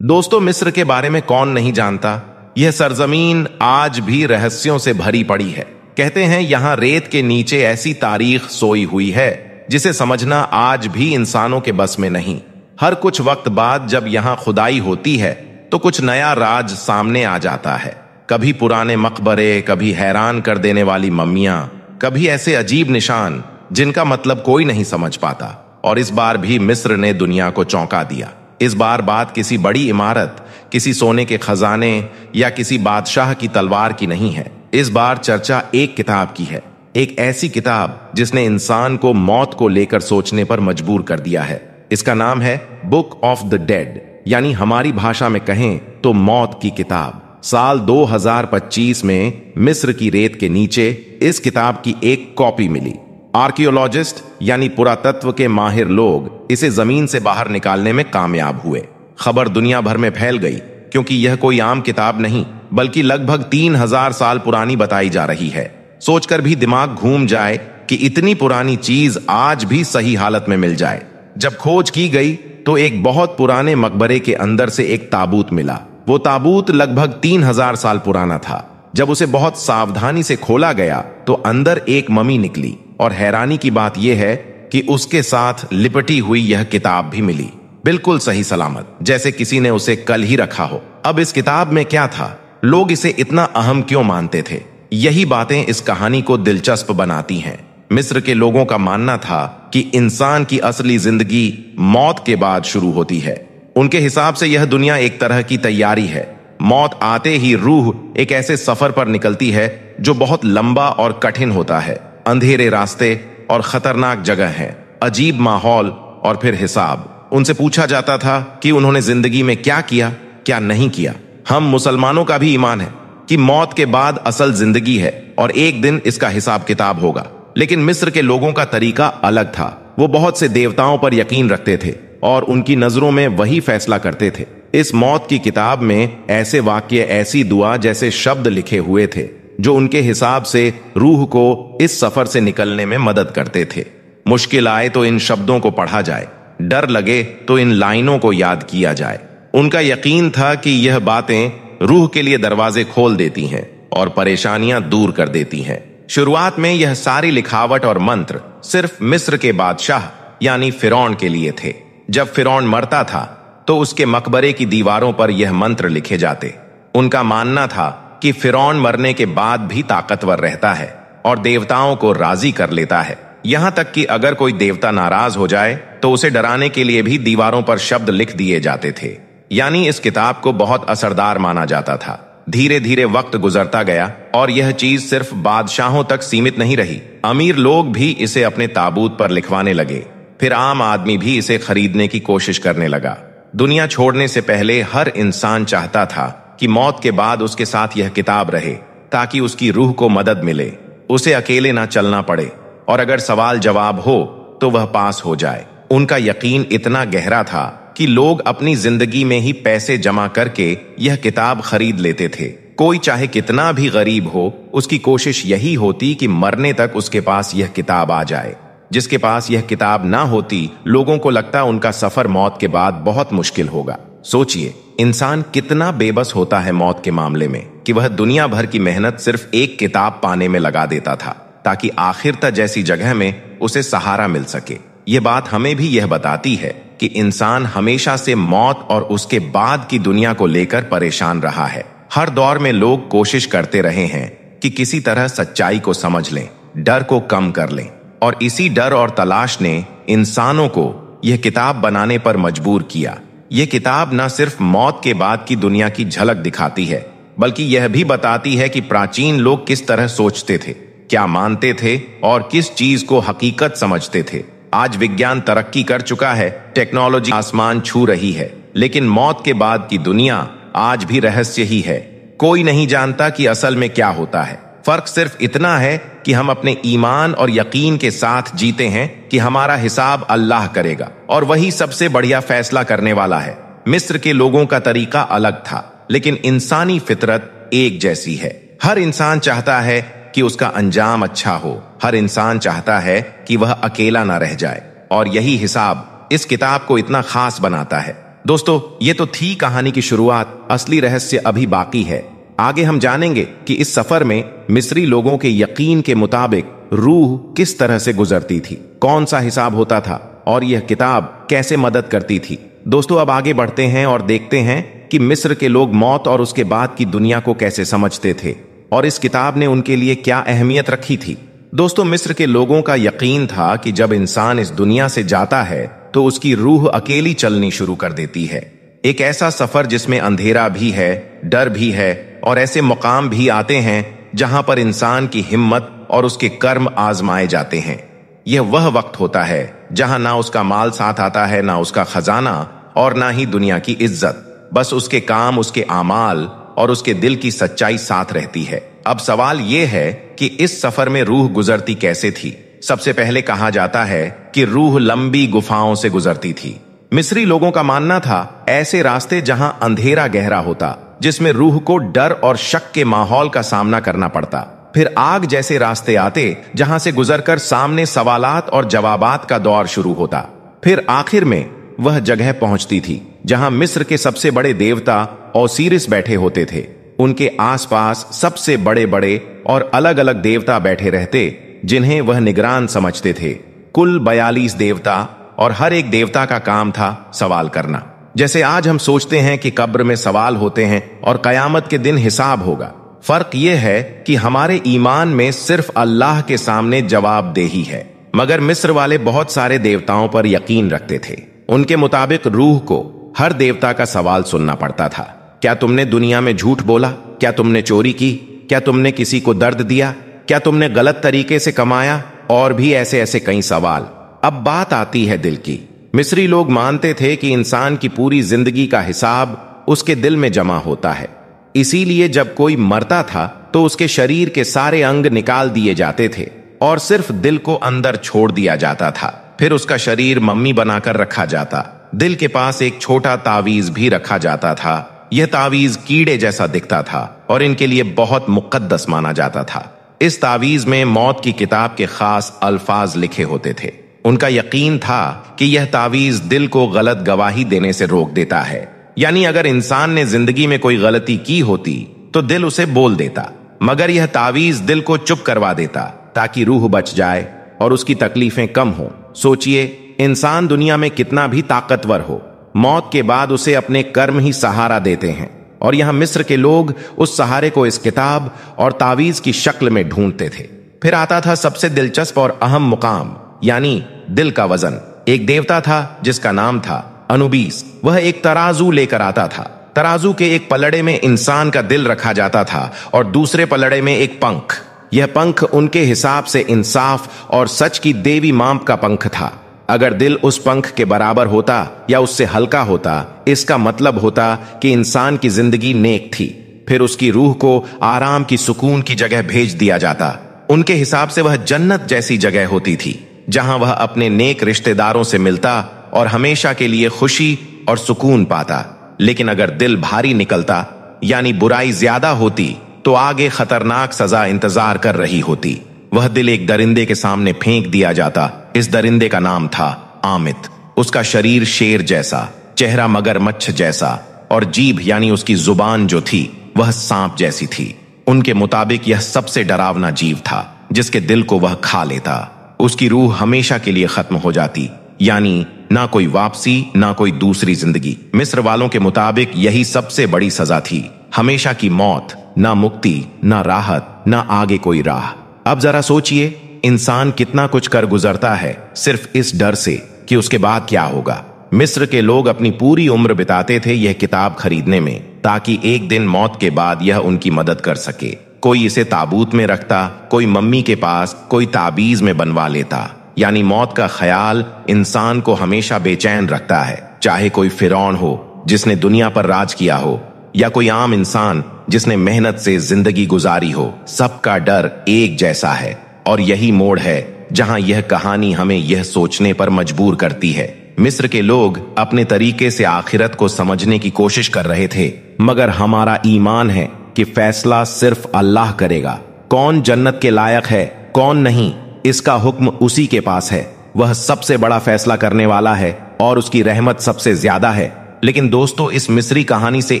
दोस्तों, मिस्र के बारे में कौन नहीं जानता। यह सरजमीन आज भी रहस्यों से भरी पड़ी है। कहते हैं यहां रेत के नीचे ऐसी तारीख सोई हुई है जिसे समझना आज भी इंसानों के बस में नहीं। हर कुछ वक्त बाद जब यहां खुदाई होती है तो कुछ नया राज सामने आ जाता है। कभी पुराने मकबरे, कभी हैरान कर देने वाली मम्मियां, कभी ऐसे अजीब निशान जिनका मतलब कोई नहीं समझ पाता। और इस बार भी मिस्र ने दुनिया को चौंका दिया। इस बार बात किसी बड़ी इमारत, किसी सोने के खजाने या किसी बादशाह की तलवार की नहीं है। इस बार चर्चा एक किताब की है, एक ऐसी किताब जिसने इंसान को मौत को लेकर सोचने पर मजबूर कर दिया है। इसका नाम है बुक ऑफ द डेड, यानी हमारी भाषा में कहें तो मौत की किताब। साल 2025 में मिस्र की रेत के नीचे इस किताब की एक कॉपी मिली। आर्कियोलॉजिस्ट यानी पुरातत्व के माहिर लोग इसे जमीन से बाहर निकालने में कामयाब हुए। खबर दुनिया भर में फैल गई क्योंकि यह कोई आम किताब नहीं बल्कि लगभग 3000 साल पुरानी बताई जा रही है। सोचकर भी दिमाग घूम जाए कि इतनी पुरानी चीज आज भी सही हालत में मिल जाए। जब खोज की गई तो एक बहुत पुराने मकबरे के अंदर से एक ताबूत मिला। वो ताबूत लगभग 3000 साल पुराना था। जब उसे बहुत सावधानी से खोला गया तो अंदर एक ममी निकली और हैरानी की बात यह है कि उसके साथ लिपटी हुई यह किताब भी मिली, बिल्कुल सही सलामत, जैसे किसी ने उसे कल ही रखा हो। अब इस किताब में क्या था? लोग इसे इतना अहम क्यों मानते थे? यही बातें इस कहानी को दिलचस्प बनाती हैं। मिस्र के लोगों का मानना था कि इंसान की असली जिंदगी मौत के बाद शुरू होती है। उनके हिसाब से यह दुनिया एक तरह की तैयारी है। मौत आते ही रूह एक ऐसे सफर पर निकलती है जो बहुत लंबा और कठिन होता है। अंधेरे रास्ते और खतरनाक जगह है, अजीब माहौल और फिर हिसाब। उनसे पूछा जाता था कि उन्होंने जिंदगी में क्या किया, क्या नहीं किया। हम मुसलमानों का भी ईमान है कि मौत के बाद असल जिंदगी है और एक दिन इसका हिसाब किताब होगा। लेकिन मिस्र के लोगों का तरीका अलग था। वो बहुत से देवताओं पर यकीन रखते थे और उनकी नजरों में वही फैसला करते थे। इस मौत की किताब में ऐसे वाक्य, ऐसी दुआ जैसे शब्द लिखे हुए थे जो उनके हिसाब से रूह को इस सफर से निकलने में मदद करते थे। मुश्किल आए तो इन शब्दों को पढ़ा जाए, डर लगे तो इन लाइनों को याद किया जाए। उनका यकीन था कि यह बातें रूह के लिए दरवाजे खोल देती हैं और परेशानियां दूर कर देती हैं। शुरुआत में यह सारी लिखावट और मंत्र सिर्फ मिस्र के बादशाह यानी फिरौन के लिए थे। जब फिरौन मरता था तो उसके मकबरे की दीवारों पर यह मंत्र लिखे जाते। उनका मानना था कि फिरौन मरने के बाद भी ताकतवर रहता है और देवताओं को राजी कर लेता है। यहां तक कि अगर कोई देवता नाराज हो जाए तो उसे डराने के लिए भी दीवारों पर शब्द लिख दिए जाते थे। यानी इस किताब को बहुत असरदार माना जाता था। धीरे धीरे वक्त गुजरता गया और यह चीज सिर्फ बादशाहों तक सीमित नहीं रही। अमीर लोग भी इसे अपने ताबूत पर लिखवाने लगे। फिर आम आदमी भी इसे खरीदने की कोशिश करने लगा। दुनिया छोड़ने से पहले हर इंसान चाहता था कि मौत के बाद उसके साथ यह किताब रहे ताकि उसकी रूह को मदद मिले, उसे अकेले ना चलना पड़े और अगर सवाल जवाब हो तो वह पास हो जाए। उनका यकीन इतना गहरा था कि लोग अपनी जिंदगी में ही पैसे जमा करके यह किताब खरीद लेते थे। कोई चाहे कितना भी गरीब हो, उसकी कोशिश यही होती कि मरने तक उसके पास यह किताब आ जाए। जिसके पास यह किताब ना होती, लोगों को लगता उनका सफर मौत के बाद बहुत मुश्किल होगा। सोचिए, इंसान कितना बेबस होता है मौत के मामले में कि वह दुनिया भर की मेहनत सिर्फ एक किताब पाने में लगा देता था ताकि आखिरता जैसी जगह में उसे सहारा मिल सके। यह बात हमें भी यह बताती है कि इंसान हमेशा से मौत और उसके बाद की दुनिया को लेकर परेशान रहा है। हर दौर में लोग कोशिश करते रहे हैं कि किसी तरह सच्चाई को समझ लें, डर को कम कर लें, और इसी डर और तलाश ने इंसानों को यह किताब बनाने पर मजबूर किया। यह किताब न सिर्फ मौत के बाद की दुनिया की झलक दिखाती है बल्कि यह भी बताती है कि प्राचीन लोग किस तरह सोचते थे, क्या मानते थे और किस चीज को हकीकत समझते थे। आज विज्ञान तरक्की कर चुका है, टेक्नोलॉजी आसमान छू रही है, लेकिन मौत के बाद की दुनिया आज भी रहस्य ही है। कोई नहीं जानता कि असल में क्या होता है। फर्क सिर्फ इतना है कि हम अपने ईमान और यकीन के साथ जीते हैं कि हमारा हिसाब अल्लाह करेगा और वही सबसे बढ़िया फैसला करने वाला है। मिस्र के लोगों का तरीका अलग था, लेकिन इंसानी फितरत एक जैसी है। हर इंसान चाहता है कि उसका अंजाम अच्छा हो। हर इंसान चाहता है कि वह अकेला ना रह जाए और यही हिसाब इस किताब को इतना खास बनाता है। दोस्तों, ये तो थी कहानी की शुरुआत, असली रहस्य अभी बाकी है। आगे हम जानेंगे कि इस सफर में मिस्री लोगों के यकीन के मुताबिक रूह किस तरह से गुजरती थी, कौन सा हिसाब होता था और यह किताब कैसे मदद करती थी। दोस्तों, अब आगे बढ़ते हैं और देखते हैं कि मिस्र के लोग मौत और उसके बाद की दुनिया को कैसे समझते थे और इस किताब ने उनके लिए क्या अहमियत रखी थी। दोस्तों, मिस्र के लोगों का यकीन था कि जब इंसान इस दुनिया से जाता है तो उसकी रूह अकेली चलनी शुरू कर देती है। एक ऐसा सफर जिसमें अंधेरा भी है, डर भी है और ऐसे मुकाम भी आते हैं जहां पर इंसान की हिम्मत और उसके कर्म आजमाए जाते हैं। यह वह वक्त होता है जहां ना उसका माल साथ आता है, ना उसका खजाना और ना ही दुनिया की इज्जत। बस उसके काम, उसके आमाल और उसके दिल की सच्चाई साथ रहती है। अब सवाल यह है कि इस सफर में रूह गुजरती कैसे थी। सबसे पहले कहा जाता है कि रूह लंबी गुफाओं से गुजरती थी। मिस्री लोगों का मानना था ऐसे रास्ते जहां अंधेरा गहरा होता, जिसमें रूह को डर और शक के माहौल का सामना करना पड़ता। फिर आग जैसे रास्ते आते जहां से गुजरकर सामने सवालात और जवाबात का दौर शुरू होता। फिर आखिर में वह जगह पहुंचती थी जहां मिस्र के सबसे बड़े देवता ओसीरिस बैठे होते थे। उनके आसपास सबसे बड़े बड़े और अलग अलग देवता बैठे रहते जिन्हें वह निगरान समझते थे। कुल 42 देवता और हर एक देवता का काम था सवाल करना। जैसे आज हम सोचते हैं कि कब्र में सवाल होते हैं और कयामत के दिन हिसाब होगा। फर्क यह है कि हमारे ईमान में सिर्फ अल्लाह के सामने जवाबदेही है। मगर मिस्र वाले बहुत सारे देवताओं पर यकीन रखते थे। उनके मुताबिक रूह को हर देवता का सवाल सुनना पड़ता था। क्या तुमने दुनिया में झूठ बोला? क्या तुमने चोरी की? क्या तुमने किसी को दर्द दिया? क्या तुमने गलत तरीके से कमाया? और भी ऐसे ऐसे कई सवाल। अब बात आती है दिल की। मिस्री लोग मानते थे कि इंसान की पूरी जिंदगी का हिसाब उसके दिल में जमा होता है। इसीलिए जब कोई मरता था तो उसके शरीर के सारे अंग निकाल दिए जाते थे और सिर्फ दिल को अंदर छोड़ दिया जाता था। फिर उसका शरीर मम्मी बनाकर रखा जाता। दिल के पास एक छोटा तावीज भी रखा जाता था। यह तावीज कीड़े जैसा दिखता था और इनके लिए बहुत मुकद्दस माना जाता था। इस तावीज में मौत की किताब के खास अल्फाज लिखे होते थे। उनका यकीन था कि यह तावीज दिल को गलत गवाही देने से रोक देता है। यानी अगर इंसान ने जिंदगी में कोई गलती की होती तो दिल उसे बोल देता, मगर यह तावीज दिल को चुप करवा देता ताकि रूह बच जाए और उसकी तकलीफें कम हो। सोचिए, इंसान दुनिया में कितना भी ताकतवर हो, मौत के बाद उसे अपने कर्म ही सहारा देते हैं। और यहां मिस्र के लोग उस सहारे को इस किताब और तावीज की शक्ल में ढूंढते थे। फिर आता था सबसे दिलचस्प और अहम मुकाम, यानी दिल का वजन। एक देवता था जिसका नाम था अनुबीस। वह एक तराजू लेकर आता था। तराजू के एक पलड़े में इंसान का दिल रखा जाता था और दूसरे पलड़े में एक पंख। यह पंख उनके हिसाब से इंसाफ और सच की देवी मांप का पंख था। अगर दिल उस पंख के बराबर होता या उससे हल्का होता, इसका मतलब होता कि इंसान की जिंदगी नेक थी। फिर उसकी रूह को आराम की, सुकून की जगह भेज दिया जाता। उनके हिसाब से वह जन्नत जैसी जगह होती थी जहां वह अपने नेक रिश्तेदारों से मिलता और हमेशा के लिए खुशी और सुकून पाता। लेकिन अगर दिल भारी निकलता, यानी बुराई ज्यादा होती, तो आगे खतरनाक सजा इंतजार कर रही होती। वह दिल एक दरिंदे के सामने फेंक दिया जाता। इस दरिंदे का नाम था आमित। उसका शरीर शेर जैसा, चेहरा मगरमच्छ जैसा और जीभ यानी उसकी जुबान जो थी वह सांप जैसी थी। उनके मुताबिक यह सबसे डरावना जीव था जिसके दिल को वह खा लेता। उसकी रूह हमेशा के लिए खत्म हो जाती, यानी ना कोई वापसी, ना कोई दूसरी जिंदगी। मिस्र वालों के मुताबिक यही सबसे बड़ी सजा थी, हमेशा की मौत, ना मुक्ति, ना राहत, ना आगे कोई राह। अब जरा सोचिए, इंसान कितना कुछ कर गुजरता है सिर्फ इस डर से कि उसके बाद क्या होगा। मिस्र के लोग अपनी पूरी उम्र बिताते थे यह किताब खरीदने में, ताकि एक दिन मौत के बाद यह उनकी मदद कर सके। कोई इसे ताबूत में रखता, कोई मम्मी के पास, कोई ताबीज में बनवा लेता। यानी मौत का ख्याल इंसान को हमेशा बेचैन रखता है। चाहे कोई फिरौन हो जिसने दुनिया पर राज किया हो, या कोई आम इंसान जिसने मेहनत से जिंदगी गुजारी हो, सबका डर एक जैसा है। और यही मोड़ है जहां यह कहानी हमें यह सोचने पर मजबूर करती है। मिस्र के लोग अपने तरीके से आखिरत को समझने की कोशिश कर रहे थे, मगर हमारा ईमान है कि फैसला सिर्फ अल्लाह करेगा। कौन जन्नत के लायक है, कौन नहीं, इसका हुक्म उसी के पास है। वह सबसे बड़ा फैसला करने वाला है और उसकी रहमत सबसे ज्यादा है। लेकिन दोस्तों, इस मिस्री कहानी से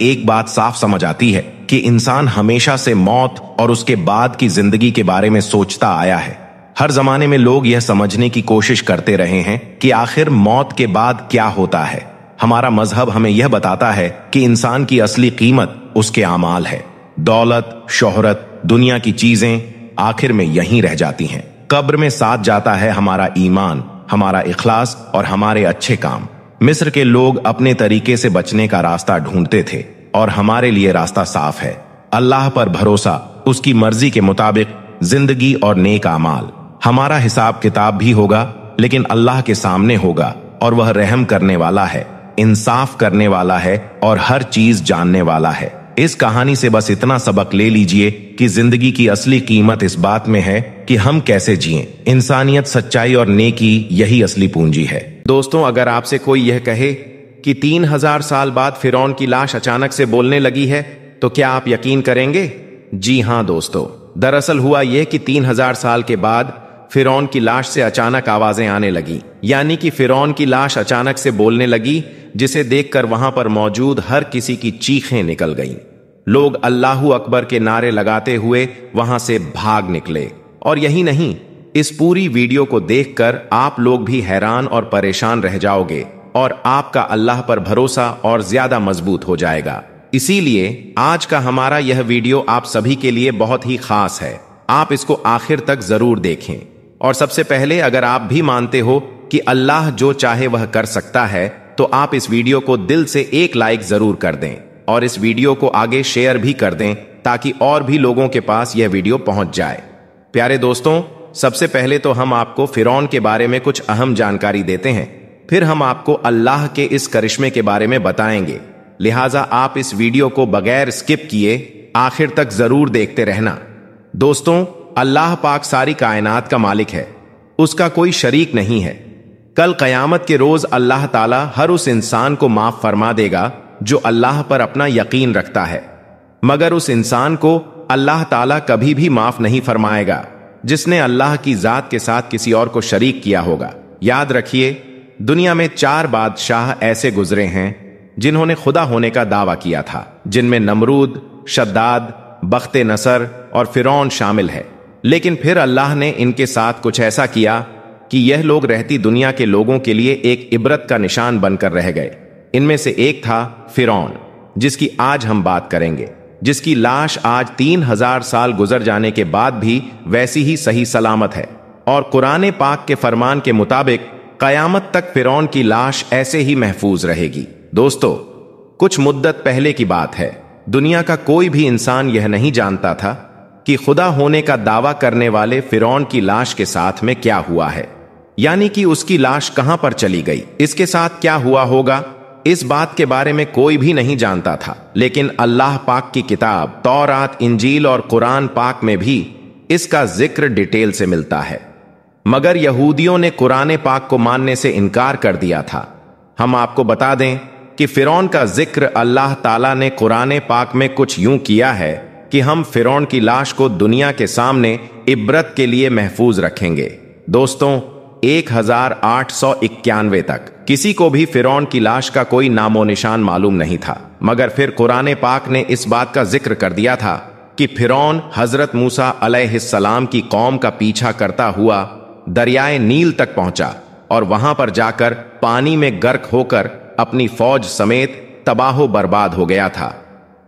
एक बात साफ समझ आती है कि इंसान हमेशा से मौत और उसके बाद की जिंदगी के बारे में सोचता आया है। हर जमाने में लोग यह समझने की कोशिश करते रहे हैं कि आखिर मौत के बाद क्या होता है। हमारा मजहब हमें यह बताता है कि इंसान की असली कीमत उसके आमाल है। दौलत, शोहरत, दुनिया की चीजें आखिर में यहीं रह जाती हैं। कब्र में साथ जाता है हमारा ईमान, हमारा इखलास और हमारे अच्छे काम। मिस्र के लोग अपने तरीके से बचने का रास्ता ढूंढते थे और हमारे लिए रास्ता साफ है। अल्लाह पर भरोसा, उसकी मर्जी के मुताबिक जिंदगी और नेक आमाल। हमारा हिसाब किताब भी होगा, लेकिन अल्लाह के सामने होगा और वह रहम करने वाला है, इंसाफ करने वाला है और हर चीज जानने वाला है। इस कहानी से बस इतना सबक ले लीजिए कि जिंदगी की असली कीमत इस बात में है कि हम कैसे जिएं। इंसानियत, सच्चाई और नेकी यही असली पूंजी है। दोस्तों, अगर आपसे कोई यह कहे कि 3000 साल बाद फिरौन की लाश अचानक से बोलने लगी है, तो क्या आप यकीन करेंगे? जी हां दोस्तों, दरअसल हुआ यह कि 3000 साल के बाद फिरौन की लाश से अचानक आवाजें आने लगी। यानी कि फिरौन की लाश अचानक से बोलने लगी, जिसे देखकर वहां पर मौजूद हर किसी की चीखें निकल गईं। लोग अल्लाहू अकबर के नारे लगाते हुए वहां से भाग निकले। और यही नहीं, इस पूरी वीडियो को देखकर आप लोग भी हैरान और परेशान रह जाओगे और आपका अल्लाह पर भरोसा और ज्यादा मजबूत हो जाएगा। इसीलिए आज का हमारा यह वीडियो आप सभी के लिए बहुत ही खास है। आप इसको आखिर तक जरूर देखें। और सबसे पहले, अगर आप भी मानते हो कि अल्लाह जो चाहे वह कर सकता है, तो आप इस वीडियो को दिल से एक लाइक जरूर कर दें और इस वीडियो को आगे शेयर भी कर दें ताकि और भी लोगों के पास यह वीडियो पहुंच जाए। प्यारे दोस्तों, सबसे पहले तो हम आपको फिरौन के बारे में कुछ अहम जानकारी देते हैं, फिर हम आपको अल्लाह के इस करिश्मे के बारे में बताएंगे। लिहाजा आप इस वीडियो को बगैर स्किप किए आखिर तक जरूर देखते रहना। दोस्तों, अल्लाह पाक सारी कायनात का मालिक है, उसका कोई शरीक नहीं है। कल कयामत के रोज अल्लाह ताला हर उस इंसान को माफ फरमा देगा जो अल्लाह पर अपना यकीन रखता है, मगर उस इंसान को अल्लाह ताला कभी भी माफ नहीं फरमाएगा जिसने अल्लाह की जात के साथ किसी और को शरीक किया होगा। याद रखिए, दुनिया में 4 बादशाह ऐसे गुजरे हैं जिन्होंने खुदा होने का दावा किया था, जिनमें नमरूद, शद्दाद, बख्ते नसर और फिरौन शामिल है। लेकिन फिर अल्लाह ने इनके साथ कुछ ऐसा किया कि यह लोग रहती दुनिया के लोगों के लिए एक इबरत का निशान बनकर रह गए। इनमें से एक था फिरौन, जिसकी आज हम बात करेंगे, जिसकी लाश आज 3000 साल गुजर जाने के बाद भी वैसी ही सही सलामत है। और कुरान पाक के फरमान के मुताबिक कयामत तक फिरौन की लाश ऐसे ही महफूज रहेगी। दोस्तों, कुछ मुद्दत पहले की बात है, दुनिया का कोई भी इंसान यह नहीं जानता था कि खुदा होने का दावा करने वाले फिरौन की लाश के साथ में क्या हुआ है, यानी कि उसकी लाश कहां पर चली गई, इसके साथ क्या हुआ होगा, इस बात के बारे में कोई भी नहीं जानता था। लेकिन अल्लाह पाक की किताब तौरात, इंजील और कुरान पाक में भी इसका जिक्र डिटेल से मिलता है, मगर यहूदियों ने कुरान पाक को मानने से इनकार कर दिया था। हम आपको बता दें कि फिरौन का जिक्र अल्लाह ताला ने कुरान पाक में कुछ यूं किया है कि हम फिरौन की लाश को दुनिया के सामने इबरत के लिए महफूज रखेंगे। दोस्तों, 1891 तक किसी को भी फिरौन की लाश का कोई नामो निशान मालूम नहीं था, मगर फिर कुरान पाक ने इस बात का जिक्र कर दिया था कि फिरौन हजरत मूसा अलैहिस्सलाम की कौम का पीछा करता हुआ दरियाए नील तक पहुंचा और वहां पर जाकर पानी में गर्क होकर अपनी फौज समेत तबाहो बर्बाद हो गया था,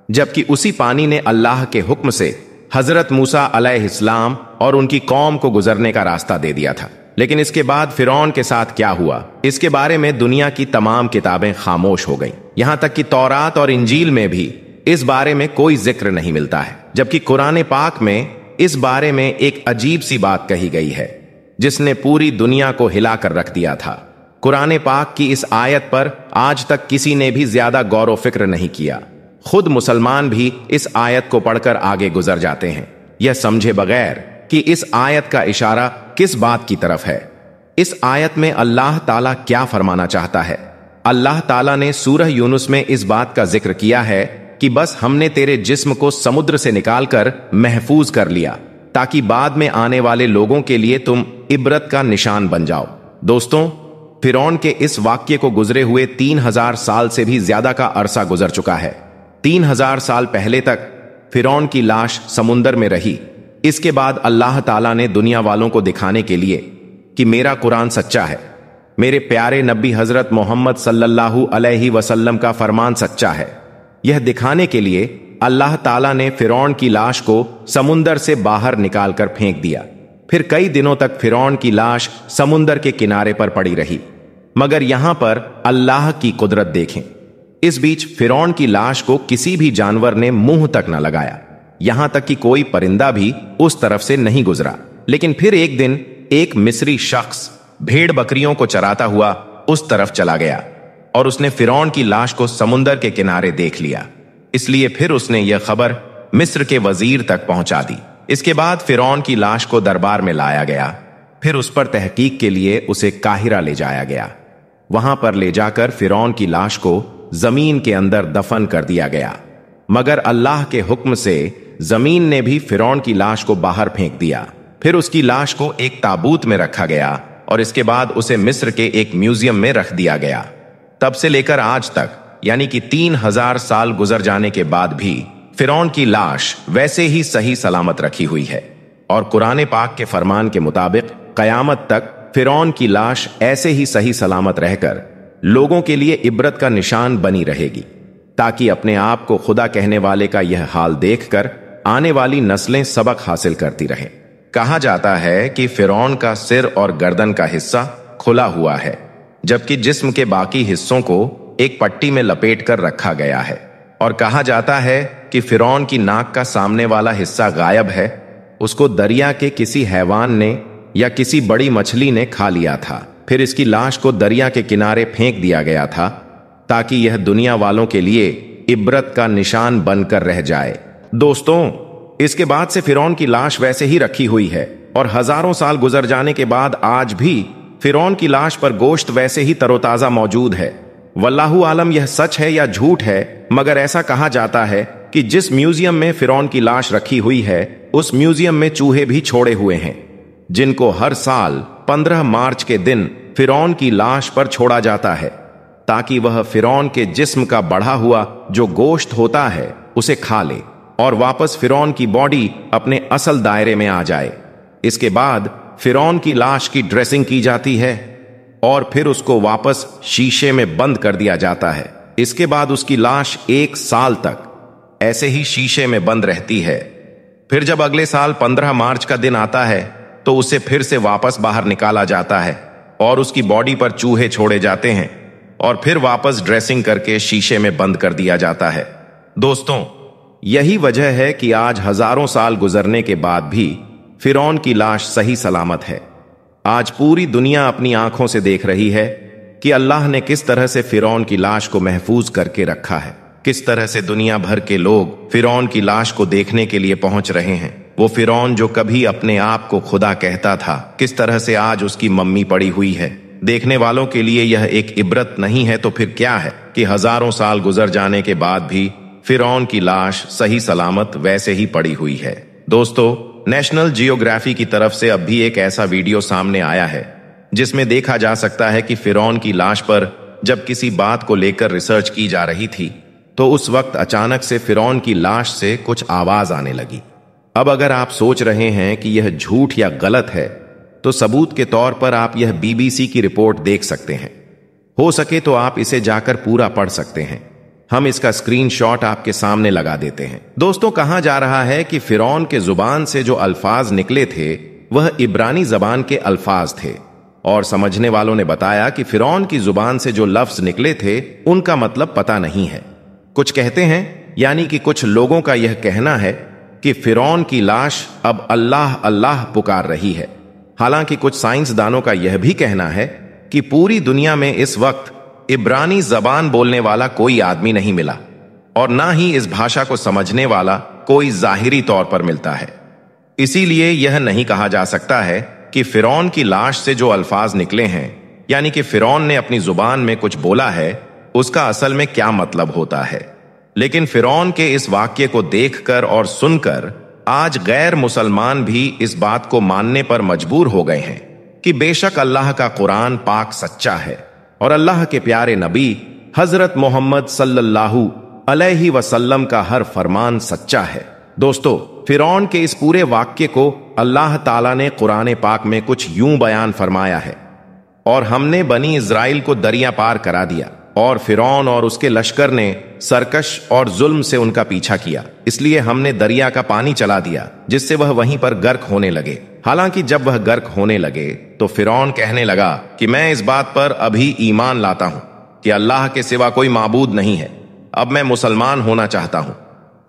जबकि उसी पानी ने अल्लाह के हुक्म से हजरत मूसा अलैहिस्सलाम और उनकी कौम को गुजरने का रास्ता दे दिया था। लेकिन इसके बाद फिरौन के साथ क्या हुआ, इसके बारे में दुनिया की तमाम किताबें खामोश हो गईं। यहां तक कि तौरात और इंजील में भी इस बारे में कोई जिक्र नहीं मिलता है, जबकि कुरान पाक में इस बारे में एक अजीब सी बात कही गई है जिसने पूरी दुनिया को हिलाकर रख दिया था। कुरान पाक की इस आयत पर आज तक किसी ने भी ज्यादा गौर व फिक्र नहीं किया। खुद मुसलमान भी इस आयत को पढ़कर आगे गुजर जाते हैं, यह समझे बगैर कि इस आयत का इशारा किस बात की तरफ है। इस आयत में अल्लाह ताला क्या फरमाना चाहता है? अल्लाह ताला ने सूरह यूनुस में इस बात का जिक्र किया है कि बस हमने तेरे जिस्म को समुद्र से निकालकर महफूज कर लिया ताकि बाद में आने वाले लोगों के लिए तुम इबरत का निशान बन जाओ। दोस्तों, फिरौन के इस वाक्य को गुजरे हुए 3000 साल से भी ज्यादा का अरसा गुजर चुका है। 3000 साल पहले तक फिरौन की लाश समुंदर में रही। इसके बाद अल्लाह ताला ने दुनिया वालों को दिखाने के लिए कि मेरा कुरान सच्चा है, मेरे प्यारे नबी हजरत मोहम्मद सल्लल्लाहु अलैहि वसल्लम का फरमान सच्चा है, यह दिखाने के लिए अल्लाह ताला ने फिरौन की लाश को समुंदर से बाहर निकालकर फेंक दिया। फिर कई दिनों तक फिरौन की लाश समुंदर के किनारे पर पड़ी रही। मगर यहां पर अल्लाह की कुदरत देखें। इस बीच फिरौन की लाश को किसी भी जानवर ने मुंह तक न लगाया, यहां तक कि कोई परिंदा भी उस तरफ से नहीं गुजरा। लेकिन फिर एक दिन एक मिस्री शख्स भेड़ बकरियों को चराता हुआ उस तरफ चला गया और उसने फिरौन की लाश को समुंदर के किनारे देख लिया। इसलिए फिर उसने यह खबर मिस्र के वजीर तक पहुंचा दी। इसके बाद फिरौन की लाश को दरबार में लाया गया। फिर उस पर तहकीक के लिए उसे काहिरा ले जाया गया। वहां पर ले जाकर फिरौन की लाश को जमीन के अंदर दफन कर दिया गया। मगर अल्लाह के हुक्म से जमीन ने भी फिरौन की लाश को बाहर फेंक दिया। फिर उसकी लाश को एक ताबूत में रखा गया और इसके बाद उसे मिस्र के एक म्यूजियम में रख दिया गया। तब से लेकर आज तक यानी कि 3000 साल गुजर जाने के बाद भी फिरौन की लाश वैसे ही सही सलामत रखी हुई है। और कुरान पाक के फरमान के मुताबिक कयामत तक फिरौन की लाश ऐसे ही सही सलामत रहकर लोगों के लिए इबरत का निशान बनी रहेगी, ताकि अपने आप को खुदा कहने वाले का यह हाल देखकर आने वाली नस्लें सबक हासिल करती रहें। कहा जाता है कि फिरौन का सिर और गर्दन का हिस्सा खुला हुआ है, जबकि जिस्म के बाकी हिस्सों को एक पट्टी में लपेट कर रखा गया है। और कहा जाता है कि फिरौन की नाक का सामने वाला हिस्सा गायब है, उसको दरिया के किसी हैवान ने या किसी बड़ी मछली ने खा लिया था। फिर इसकी लाश को दरिया के किनारे फेंक दिया गया था, ताकि यह दुनिया वालों के लिए इबरत का निशान बनकर रह जाए। दोस्तों, इसके बाद से फिरौन की लाश वैसे ही रखी हुई है और हजारों साल गुजर जाने के बाद आज भी फिरौन की लाश पर गोश्त वैसे ही तरोताजा मौजूद है। वल्लाहु आलम यह सच है या झूठ है, मगर ऐसा कहा जाता है कि जिस म्यूजियम में फिरौन की लाश रखी हुई है उस म्यूजियम में चूहे भी छोड़े हुए हैं, जिनको हर साल 15 मार्च के दिन फिरौन की लाश पर छोड़ा जाता है, ताकि वह फिरौन के जिस्म का बढ़ा हुआ जो गोश्त होता है उसे खा ले और वापस फिरौन की बॉडी अपने असल दायरे में आ जाए। इसके बाद फिरौन की लाश की ड्रेसिंग की जाती है और फिर उसको वापस शीशे में बंद कर दिया जाता है। इसके बाद उसकी लाश 1 साल तक ऐसे ही शीशे में बंद रहती है। फिर जब अगले साल 15 मार्च का दिन आता है तो उसे फिर से वापस बाहर निकाला जाता है और उसकी बॉडी पर चूहे छोड़े जाते हैं और फिर वापस ड्रेसिंग करके शीशे में बंद कर दिया जाता है। दोस्तों, यही वजह है कि आज हजारों साल गुजरने के बाद भी फिरौन की लाश सही सलामत है। आज पूरी दुनिया अपनी आंखों से देख रही है कि अल्लाह ने किस तरह से फिरौन की लाश को महफूज करके रखा है, किस तरह से दुनिया भर के लोग फिरौन की लाश को देखने के लिए पहुंच रहे हैं। वो फिरौन जो कभी अपने आप को खुदा कहता था, किस तरह से आज उसकी मम्मी पड़ी हुई है। देखने वालों के लिए यह एक इबरत नहीं है तो फिर क्या है कि हजारों साल गुजर जाने के बाद भी फिरौन की लाश सही सलामत वैसे ही पड़ी हुई है। दोस्तों, नेशनल जियोग्राफी की तरफ से अब भी एक ऐसा वीडियो सामने आया है जिसमें देखा जा सकता है कि फिरौन की लाश पर जब किसी बात को लेकर रिसर्च की जा रही थी तो उस वक्त अचानक से फिरौन की लाश से कुछ आवाज आने लगी। अब अगर आप सोच रहे हैं कि यह झूठ या गलत है तो सबूत के तौर पर आप यह BBC की रिपोर्ट देख सकते हैं। हो सके तो आप इसे जाकर पूरा पढ़ सकते हैं। हम इसका स्क्रीनशॉट आपके सामने लगा देते हैं। दोस्तों, कहा जा रहा है कि फिरौन के जुबान से जो अल्फाज निकले थे वह इब्रानी जबान के अल्फाज थे और समझने वालों ने बताया कि फिरौन की जुबान से जो लफ्ज निकले थे उनका मतलब पता नहीं है। कुछ कहते हैं, यानी कि कुछ लोगों का यह कहना है कि फिरौन की लाश अब अल्लाह अल्लाह पुकार रही है। हालांकि कुछ साइंसदानों का यह भी कहना है कि पूरी दुनिया में इस वक्त इब्रानी जबान बोलने वाला कोई आदमी नहीं मिला और ना ही इस भाषा को समझने वाला कोई जाहिरी तौर पर मिलता है। इसीलिए यह नहीं कहा जा सकता है कि फिरौन की लाश से जो अल्फाज निकले हैं, यानी कि फिरौन ने अपनी जुबान में कुछ बोला है, उसका असल में क्या मतलब होता है। लेकिन फिरौन के इस वाक्य को देखकर और सुनकर आज गैर मुसलमान भी इस बात को मानने पर मजबूर हो गए हैं कि बेशक अल्लाह का कुरान पाक सच्चा है और अल्लाह के प्यारे नबी हजरत मोहम्मद सल्लल्लाहु अलैहि वसल्लम का हर फरमान सच्चा है। दोस्तों, फिरौन के इस पूरे वाक्य को अल्लाह ताला ने कुरान पाक में कुछ यूं बयान फरमाया है, और हमने बनी इज़राइल को दरिया पार करा दिया और फिरौन और उसके लश्कर ने सरकश और जुल्म से उनका पीछा किया, इसलिए हमने दरिया का पानी चला दिया जिससे वह वहीं पर गर्क होने लगे। हालांकि जब वह गर्क होने लगे तो फिरौन कहने लगा कि मैं इस बात पर अभी ईमान लाता हूं कि अल्लाह के सिवा कोई माबूद नहीं है, अब मैं मुसलमान होना चाहता हूं।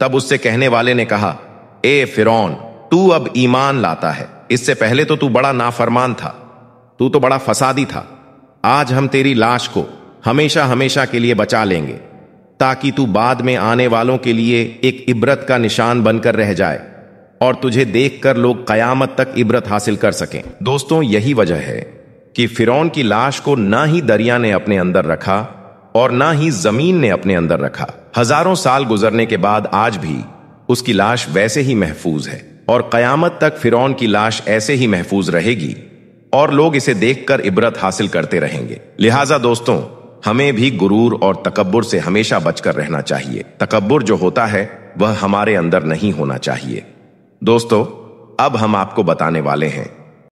तब उससे कहने वाले ने कहा, ए फिरौन, तू अब ईमान लाता है, इससे पहले तो तू बड़ा नाफरमान था, तू तो बड़ा फसादी था। आज हम तेरी लाश को हमेशा हमेशा के लिए बचा लेंगे ताकि तू बाद में आने वालों के लिए एक इबरत का निशान बनकर रह जाए और तुझे देखकर लोग कयामत तक इबरत हासिल कर सकें। दोस्तों, यही वजह है कि फिरौन की लाश को ना ही दरिया ने अपने अंदर रखा और ना ही जमीन ने अपने अंदर रखा। हजारों साल गुजरने के बाद आज भी उसकी लाश वैसे ही महफूज है और कयामत तक फिरौन की लाश ऐसे ही महफूज रहेगी और लोग इसे देखकर इबरत हासिल करते रहेंगे। लिहाजा दोस्तों, हमें भी गुरूर और तकब्बुर से हमेशा बचकर रहना चाहिए। तकब्बुर जो होता है वह हमारे अंदर नहीं होना चाहिए। दोस्तों, अब हम आपको बताने वाले हैं